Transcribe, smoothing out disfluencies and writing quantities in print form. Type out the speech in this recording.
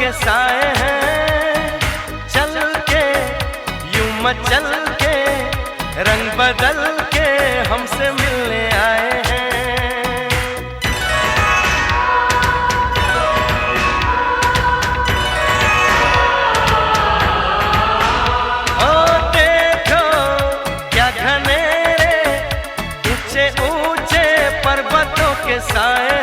के साए हैं, चल के यूं मचल के रंग बदल के हमसे मिलने आए हैं। ओ देखो क्या घनेरे ऊंचे ऊंचे पर्वतों के साए